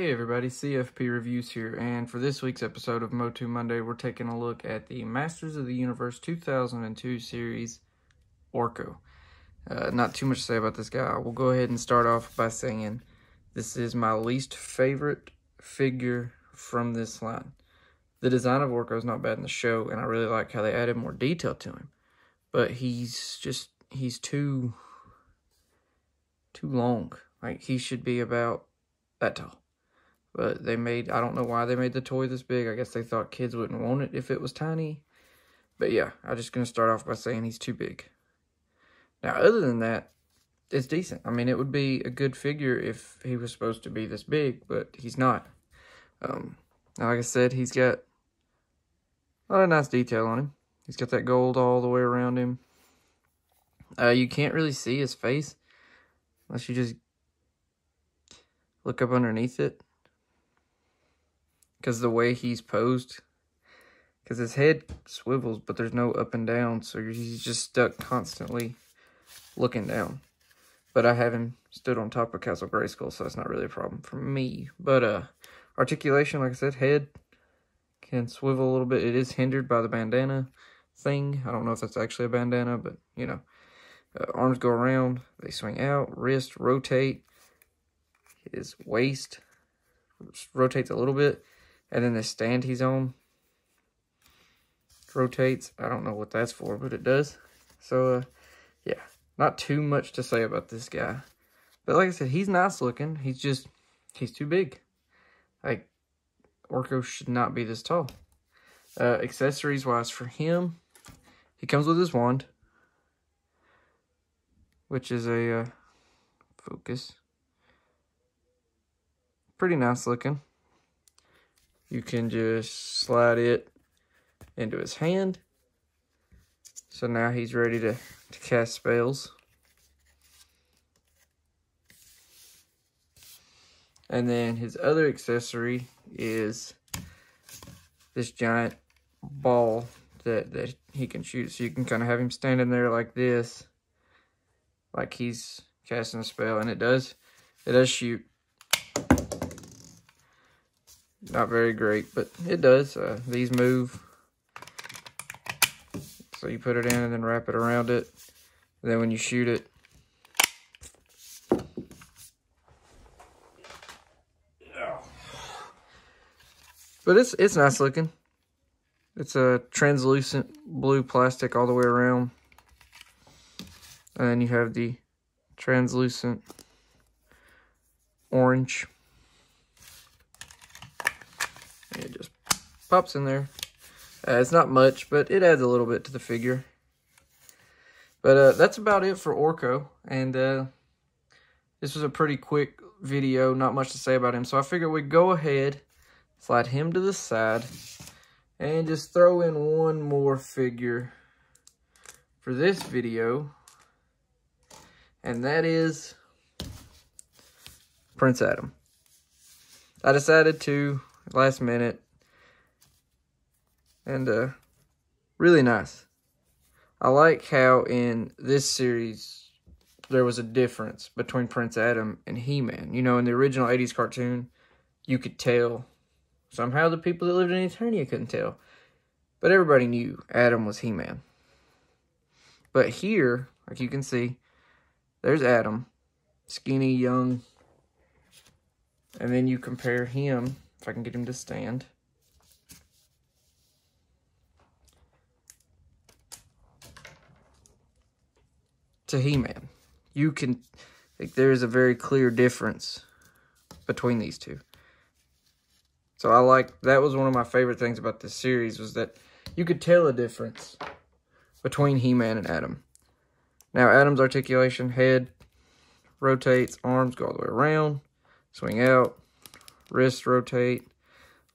Hey everybody, CFP Reviews here, and for this week's episode of MOTU Monday, we're taking a look at the Masters of the Universe 2002 series, Orko. Not too much to say about this guy. We'll go ahead and start off by saying this is my least favorite figure from this line. The design of Orko is not bad in the show, and I really like how they added more detail to him. But he's too long. Like, he should be about that tall. But I don't know why they made the toy this big. I guess they thought kids wouldn't want it if it was tiny. But yeah, I'm just going to start off by saying he's too big. Now, other than that, it's decent. I mean, it would be a good figure if he was supposed to be this big, but he's not. Now, like I said, he's got a lot of nice detail on him. He's got that gold all the way around him. You can't really see his face unless you just look up underneath it. Because the way he's posed, because his head swivels, but there's no up and down, so he's just stuck constantly looking down. But I have him stood on top of Castle Grayskull, so that's not really a problem for me. But articulation, like I said, head can swivel a little bit. It is hindered by the bandana thing. I don't know if that's actually a bandana, but you know. Arms go around, they swing out, wrist rotate, his waist rotates a little bit. And then the stand he's on rotates. I don't know what that's for, but it does. So, yeah, not too much to say about this guy. But like I said, he's nice looking. He's too big. Like, Orko should not be this tall. Accessories-wise for him, he comes with his wand, which is a focus. Pretty nice looking. You can just slide it into his hand. So now he's ready to cast spells. And then his other accessory is this giant ball that he can shoot. So you can kind of have him standing there like this, like he's casting a spell. And it does shoot. Not very great, but it does. These move. So you put it in and then wrap it around it. And then when you shoot it, but it's nice looking. It's a translucent blue plastic all the way around. And then you have the translucent orange. It just pops in there. It's not much, but it adds a little bit to the figure. But that's about it for Orko. And this was a pretty quick video. Not much to say about him. So I figured we'd go ahead, slide him to the side, and just throw in one more figure for this video. And that is Prince Adam. I decided to last minute, and really nice. I like how in this series there was a difference between Prince Adam and He-Man. You know, in the original 80s cartoon, you could tell. Somehow the people that lived in Eternia couldn't tell. But everybody knew Adam was He-Man. But here, like you can see, there's Adam, skinny, young. And then you compare him, if I can get him to stand, to He-Man. You can, like, there's a very clear difference between these two. So that was one of my favorite things about this series, was that you could tell a difference between He-Man and Adam. Now, Adam's articulation, head rotates, arms go all the way around, swing out, wrists rotate,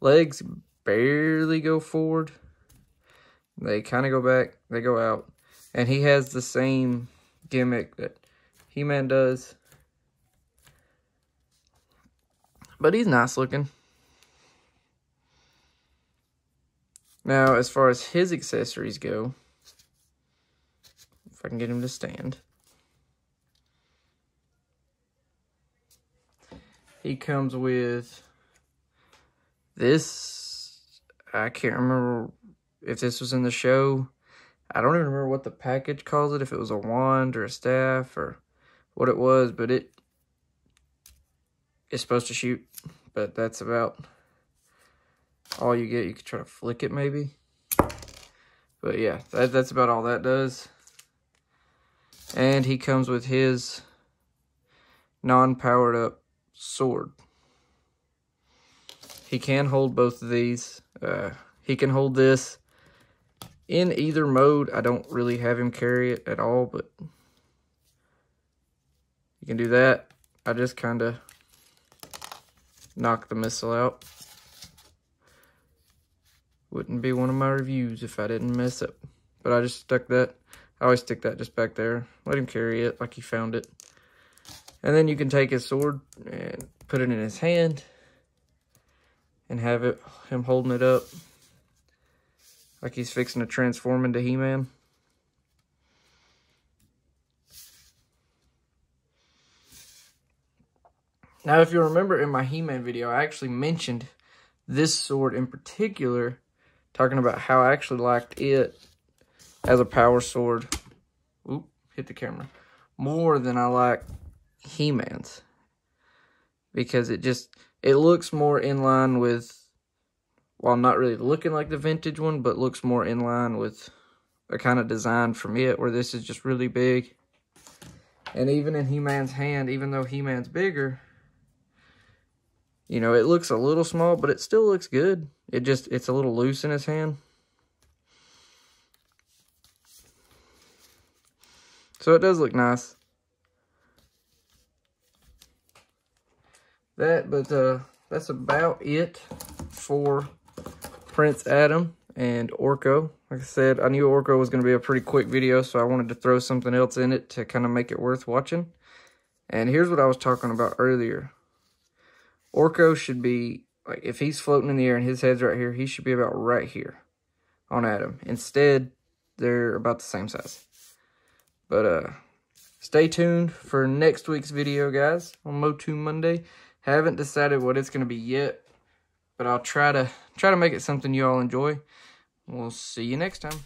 legs barely go forward, they kind of go back, they go out, and he has the same gimmick that He-Man does, but he's nice looking. Now, as far as his accessories go, if I can get him to stand, he comes with This, I can't remember if this was in the show. I don't even remember what the package calls it, if it was a wand or a staff or what it was, but it's supposed to shoot, but that's about all you get. You could try to flick it maybe. But yeah, that's about all that does. And he comes with his non-powered up sword. He can hold both of these. He can hold this in either mode. I don't really have him carry it at all, but you can do that. I just kind of knock the missile out. Wouldn't be one of my reviews if I didn't mess up. But I just stuck that. I always stick that just back there. Let him carry it like he found it. And then you can take his sword and put it in his hand and have him holding it up like he's fixing to transform into He-Man. Now, if you remember in my He-Man video, I actually mentioned this sword in particular, talking about how I actually liked it as a power sword. Oop, hit the camera. More than I like He-Man's. Because it looks more in line with, while not really looking like the vintage one, but looks more in line with a kind of design from it, where this is just really big. And even in He-Man's hand, even though He-Man's bigger, you know, it looks a little small, but it still looks good. It's a little loose in his hand. So it does look nice. That's about it for Prince Adam and Orko. Like I said, I knew Orko was going to be a pretty quick video, so I wanted to throw something else in it to kind of make it worth watching. And here's what I was talking about earlier. Orko should be, like, if he's floating in the air and his head's right here, he should be about right here on Adam. Instead, they're about the same size. But stay tuned for next week's video, guys, on MOTU Monday. Haven't decided what it's going to be yet, but I'll try to make it something you all enjoy. We'll see you next time.